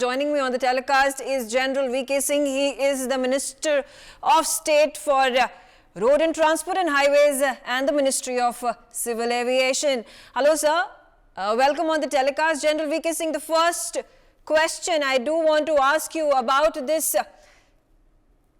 Joining me on the telecast is General Singh. He is the Minister of State for Road and Transport and Highways and the Ministry of Civil Aviation. Hello, sir. Welcome on the telecast. General Singh, the first question I do want to ask you about this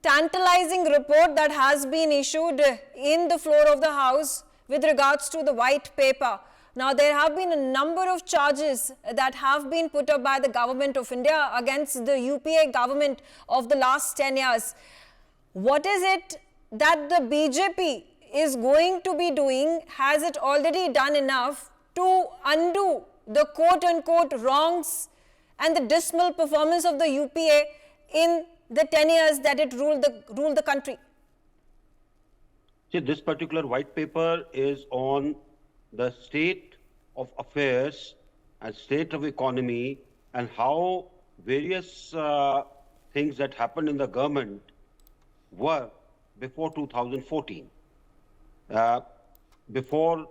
tantalizing report that has been issued in the floor of the House with regards to the white paper. Now, there have been a number of charges that have been put up by the government of India against the UPA government of the last 10 years. What is it that the BJP is going to be doing? Has it already done enough to undo the quote-unquote wrongs and the dismal performance of the UPA in the 10 years that it ruled the country? See, this particular white paper is on the state of affairs and state of economy and how various things that happened in the government were before 2014. Before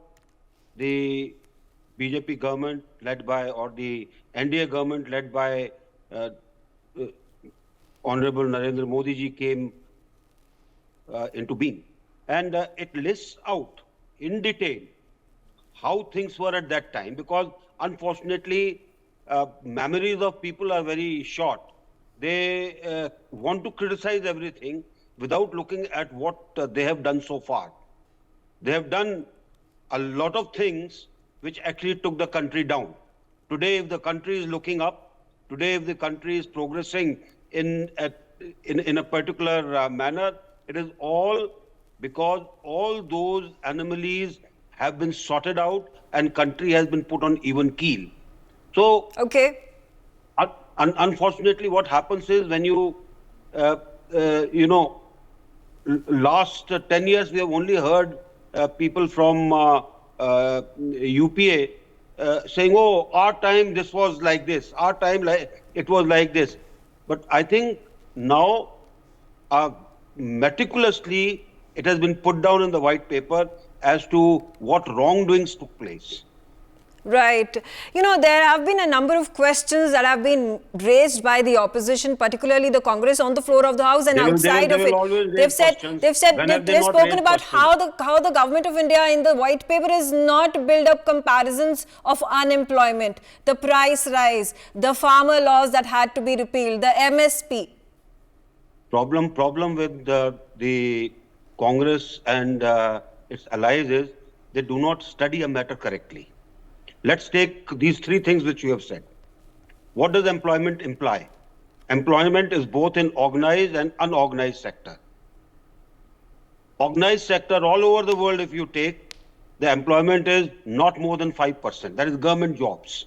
the BJP government led by, or the NDA government led by Honorable Narendra Modi ji came into being. And it lists out in detail how things were at that time, because unfortunately memories of people are very short. They want to criticize everything without looking at what they have done so far. They have done a lot of things which actually took the country down. Today, if the country is looking up, today if the country is progressing in a particular manner, it is all because all those anomalies have been sorted out and country has been put on even keel. So, unfortunately, what happens is when you, last 10 years, we have only heard people from UPA saying, oh, our time this was like this, our time it was like this. But I think now meticulously it has been put down in the white paper as to what wrongdoings took place. Right. You know, there have been a number of questions that have been raised by the opposition, particularly the Congress on the floor of the House and outside of it. They've spoken about how the government of India in the white paper is not build up comparisons of unemployment, the price rise, the farmer laws that had to be repealed, the MSP. Problem with the Congress and its allies is they do not study a matter correctly. Let's take these three things which you have said. What does employment imply? Employment is both in organized and unorganized sector. Organized sector all over the world, if you take, the employment is not more than 5%. That is government jobs.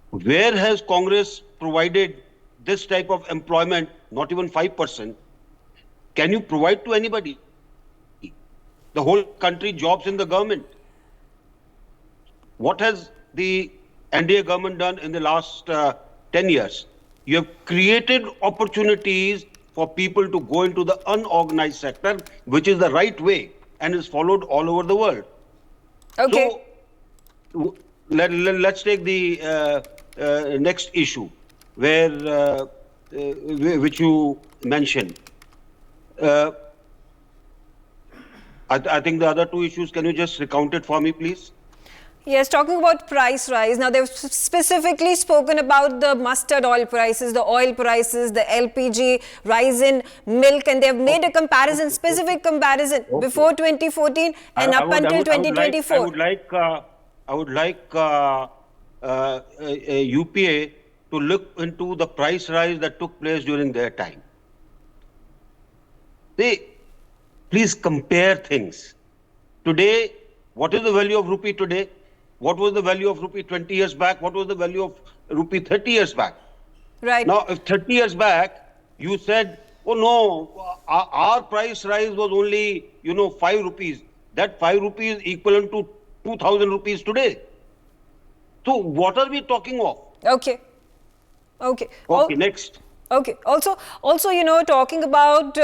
Where has Congress provided this type of employment, not even 5%? Can you provide to anybody? The whole country jobs in the government. What has the NDA government done in the last 10 years? You have created opportunities for people to go into the unorganized sector, which is the right way and is followed all over the world. Okay. So let's take the next issue, which you mentioned. I think the other two issues, can you just recount it for me, please? Yes, talking about price rise. Now, they've specifically spoken about the mustard oil prices, the oil prices, the LPG, rise in milk, and they've made a comparison, specific comparison before 2014 and up until 2024. I would like UPA to look into the price rise that took place during their time. Please compare things. Today, what is the value of rupee today? What was the value of rupee 20 years back? What was the value of rupee 30 years back? Right. Now, if 30 years back, you said, oh no, our price rise was only, 5 rupees. That 5 rupees equivalent to 2,000 rupees today. So what are we talking of? Okay, next. Okay. Also, talking about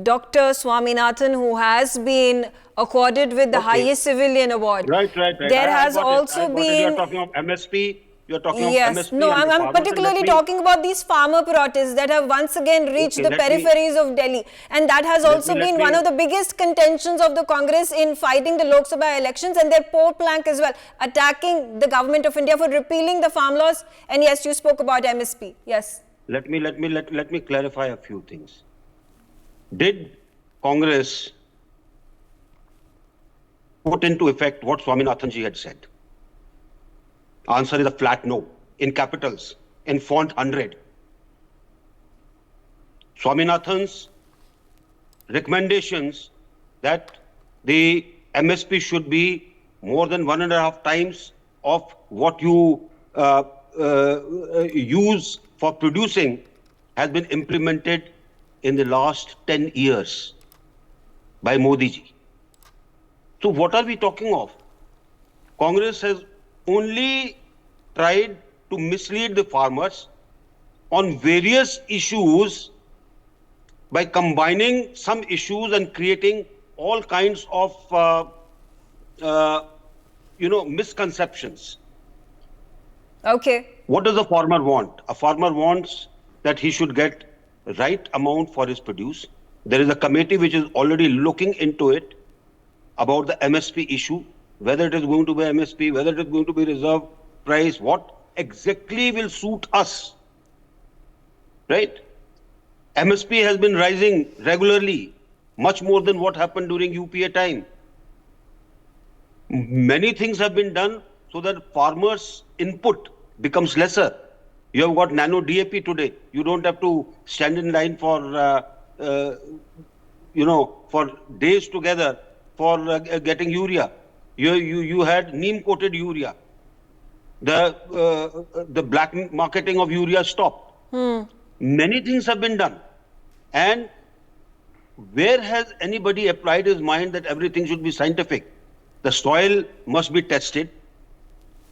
Dr. Swaminathan, who has been accorded with the highest civilian award. Right. There has also been... You're talking of MSP. you're talking of Yes, MSP no, and the I'm farmers. And particularly talking about these farmer protests that have once again reached the peripheries of Delhi, and that has also been one of the biggest contentions of the Congress in fighting the Lok Sabha elections, and their poll plank as well, attacking the government of India for repealing the farm laws. And yes, you spoke about MSP. Yes. Let me clarify a few things. Did Congress put into effect what Swaminathan ji had said? Answer is a flat no, in capitals, in font 100. Swaminathan's recommendations that the MSP should be more than 1.5 times of what you use for producing has been implemented in the last 10 years by Modi ji. So what are we talking of? Congress has only tried to mislead the farmers on various issues by combining some issues and creating all kinds of misconceptions. Okay. What does a farmer want? A farmer wants that he should get the right amount for his produce. There is a committee which is already looking into it about the MSP issue, whether it is going to be MSP, whether it is going to be reserve price, what exactly will suit us, right? MSP has been rising regularly, much more than what happened during UPA time. Many things have been done so that farmers' input becomes lesser. You have got nano DAP today. You don't have to stand in line for, for days together for getting urea. You had neem-coated urea. The black marketing of urea stopped. Many things have been done. And where has anybody applied his mind that everything should be scientific? The soil must be tested.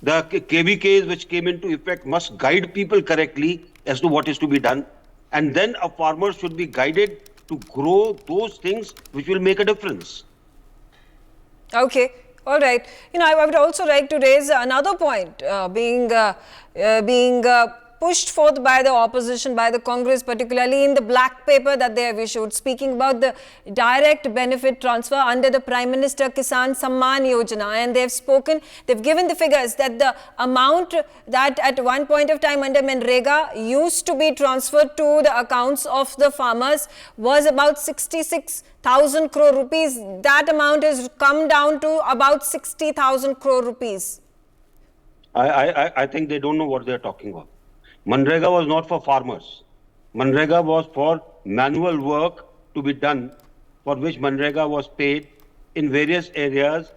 The KVKs which came into effect must guide people correctly as to what is to be done. And then a farmer should be guided to grow those things which will make a difference. Okay. All right. I would also like to raise another point being pushed forth by the opposition, by the Congress, particularly in the black paper that they have issued, speaking about the direct benefit transfer under the Prime Minister Kisan Samman Yojana. And they've given the figures that the amount that at one point of time under Manrega used to be transferred to the accounts of the farmers was about 66,000 crore rupees. That amount has come down to about 60,000 crore rupees. I think they don't know what they're talking about. Manrega was not for farmers. Manrega was for manual work to be done, for which Manrega was paid in various areas.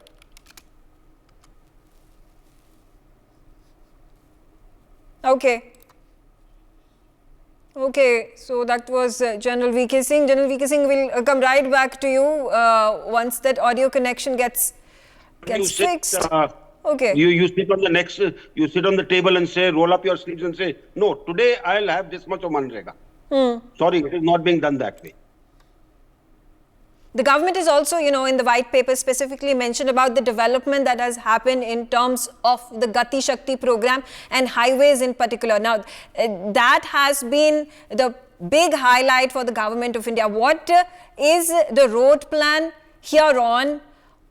Okay. Okay, so that was General VK Singh. General VK Singh will come right back to you once that audio connection gets fixed. Okay. You sit on you sit on the table and say, roll up your sleeves and say, no, today I'll have this much of Manrega. Sorry, it is not being done that way. The government is also, in the white paper specifically mentioned about the development that has happened in terms of the Gati Shakti program and highways in particular. Now, that has been the big highlight for the government of India. What is the road plan here on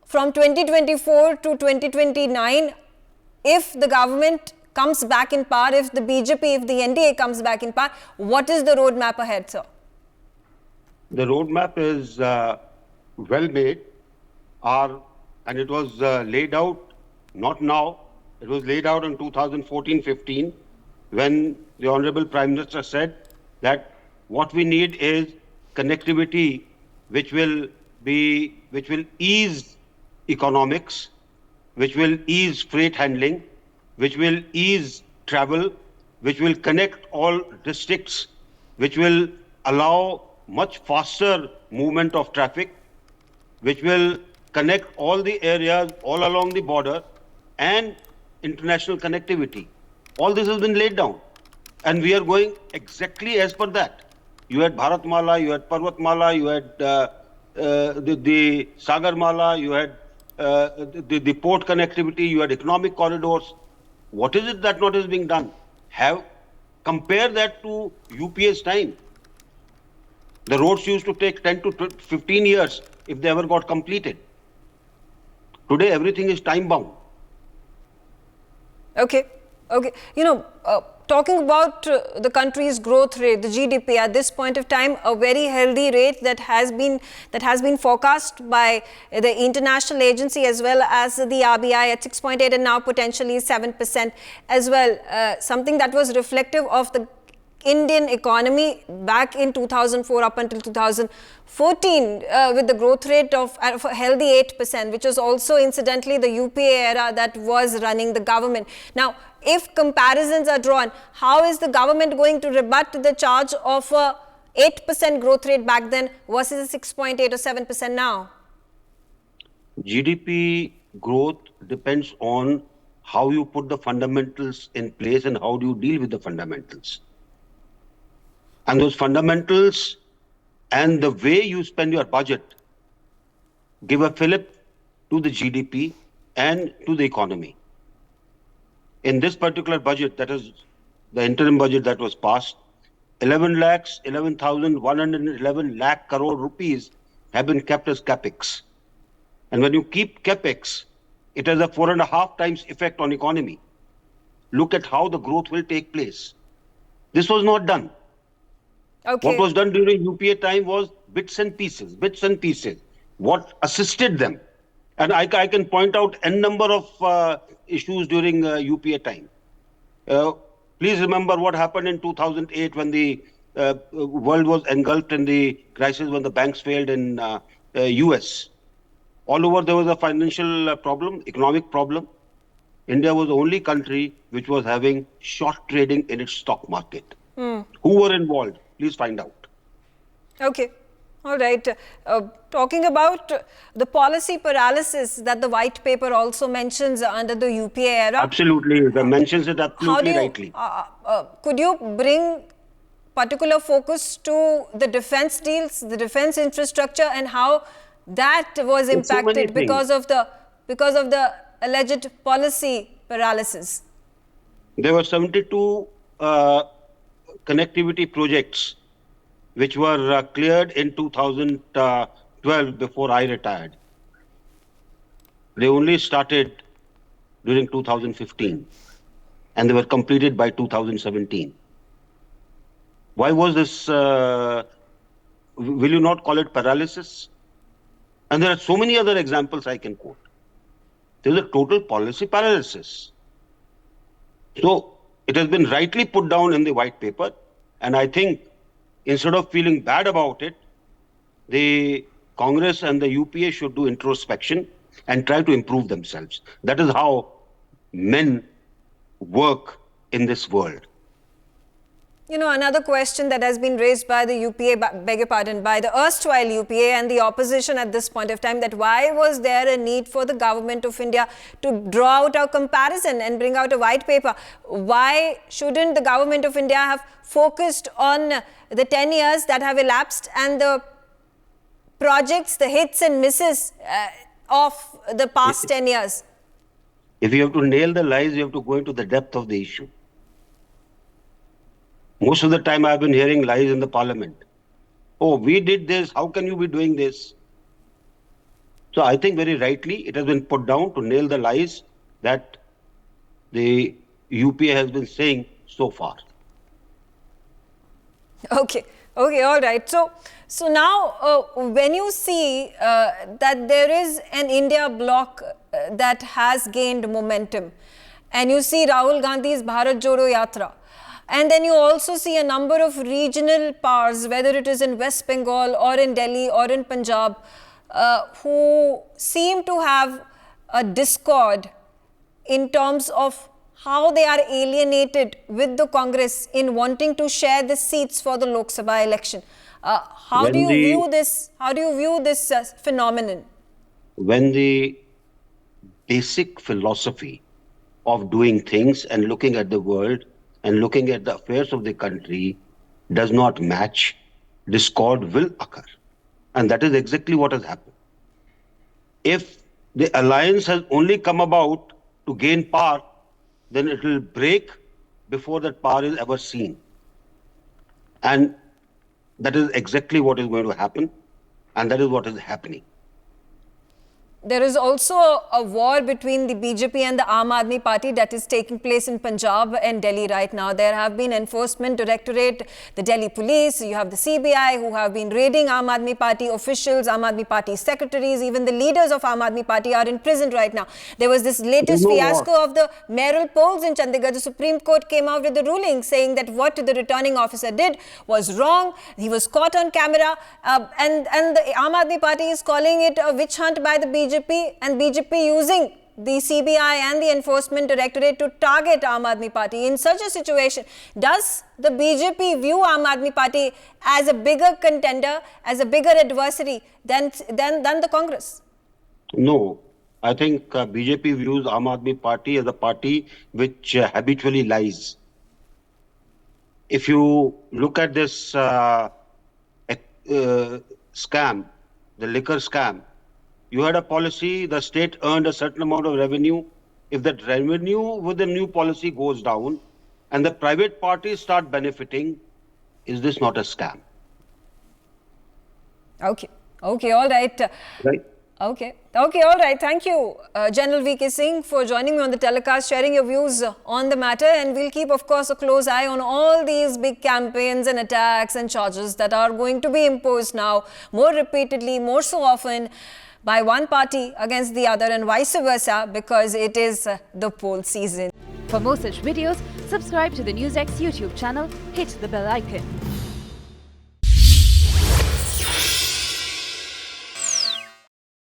from 2024 to 2029 if the government comes back in power, if the BJP, if the NDA comes back in power? What is the roadmap ahead, sir? The roadmap is well made, and it was laid out, not now, it was laid out in 2014-15 when the Honorable Prime Minister said that what we need is connectivity which will ease economics, which will ease freight handling, which will ease travel, which will connect all districts, which will allow much faster movement of traffic, which will connect all the areas all along the border, and international connectivity. All this has been laid down, and we are going exactly as per that. You had Bharatmala, you had Parvatmala, you had the Sagarmala, you had the port connectivity, you had economic corridors. What is it that not is being done? Compare that to UPA's time. The roads used to take 10 to 15 years if they ever got completed. Today, everything is time bound. Okay. Talking about the country's growth rate, the GDP at this point of time, a very healthy rate that has been forecast by the international agency as well as the RBI at 6.8 and now potentially 7% as well. Something that was reflective of the Indian economy back in 2004 up until 2014 with the growth rate of a healthy 8%, which was also incidentally the UPA era that was running the government. Now, if comparisons are drawn, how is the government going to rebut the charge of a 8% growth rate back then versus a 6.8 or 7% now? GDP growth depends on how you put the fundamentals in place and how do you deal with the fundamentals. And those fundamentals and the way you spend your budget give a fillip to the GDP and to the economy. In this particular budget, that is the interim budget that was passed, 11,111 lakh crore rupees have been kept as capex. And when you keep capex, it has a 4.5 times effect on economy. Look at how the growth will take place. This was not done. Okay. What was done during UPA time was bits and pieces. What assisted them? And I can point out n number of issues during UPA time. Please remember what happened in 2008 when the world was engulfed in the crisis when the banks failed in US. All over there was a financial problem, economic problem. India was the only country which was having short trading in its stock market. Who were involved? Please find out. Okay. All right. Talking about the policy paralysis that the white paper also mentions under the UPA era. Absolutely. It mentions it absolutely rightly. Could you bring particular focus to the defense deals, the defense infrastructure, and how that was impacted because of the alleged policy paralysis? There were 72 connectivity projects which were cleared in 2012 before I retired. They only started during 2015 and they were completed by 2017. Why was this, will you not call it paralysis? And there are so many other examples I can quote. There is a total policy paralysis. So it has been rightly put down in the white paper, and I think instead of feeling bad about it, the Congress and the UPA should do introspection and try to improve themselves. That is how men work in this world. You know, another question that has been raised by the UPA, beg your pardon, by the erstwhile UPA and the opposition at this point of time, that why was there a need for the government of India to draw out a comparison and bring out a white paper? Why shouldn't the government of India have focused on the 10 years that have elapsed and the projects, the hits and misses of the past 10 years? If you have to nail the lies, you have to go into the depth of the issue. Most of the time I've been hearing lies in the parliament. Oh, we did this. How can you be doing this? So I think very rightly it has been put down to nail the lies that the UPA has been saying so far. Okay, all right. So now when you see that there is an India bloc that has gained momentum, and you see Rahul Gandhi's Bharat Jodo Yatra, and then you also see a number of regional powers, whether it is in West Bengal or in Delhi or in Punjab, who seem to have a discord in terms of how they are alienated with the Congress in wanting to share the seats for the Lok Sabha election. How do you view this? How do you view this phenomenon? When the basic philosophy of doing things and looking at the world and looking at the affairs of the country does not match, discord will occur. And that is exactly what has happened. If the alliance has only come about to gain power, then it will break before that power is ever seen. And that is exactly what is going to happen, and that is what is happening. There is also a war between the BJP and the Aam Aadmi Party that is taking place in Punjab and Delhi right now. There have been Enforcement Directorate, the Delhi Police, you have the CBI who have been raiding Aam Aadmi Party officials, Aam Aadmi Party secretaries, even the leaders of Aam Aadmi Party are in prison right now. There was this latest fiasco of the mayoral polls in Chandigarh. The Supreme Court came out with a ruling saying that what the returning officer did was wrong. He was caught on camera, and the Aam Aadmi Party is calling it a witch hunt by the BJP, and BJP using the CBI and the Enforcement Directorate to target Aam Aadmi Party. In such a situation, does the BJP view Aam Aadmi Party as a bigger contender, as a bigger adversary than the Congress? No. I think BJP views Aam Aadmi Party as a party which habitually lies. If you look at this scam, the liquor scam, you had a policy, the state earned a certain amount of revenue. If that revenue with the new policy goes down and the private parties start benefiting, is this not a scam? Okay, all right. Right. Okay, all right. Thank you, General V.K. Singh, for joining me on the telecast, sharing your views on the matter. And we'll keep, of course, a close eye on all these big campaigns and attacks and charges that are going to be imposed now more repeatedly, more so often, by one party against the other and vice versa, because it is the poll season. For more such videos, subscribe to the NewsX YouTube channel, hit the bell icon.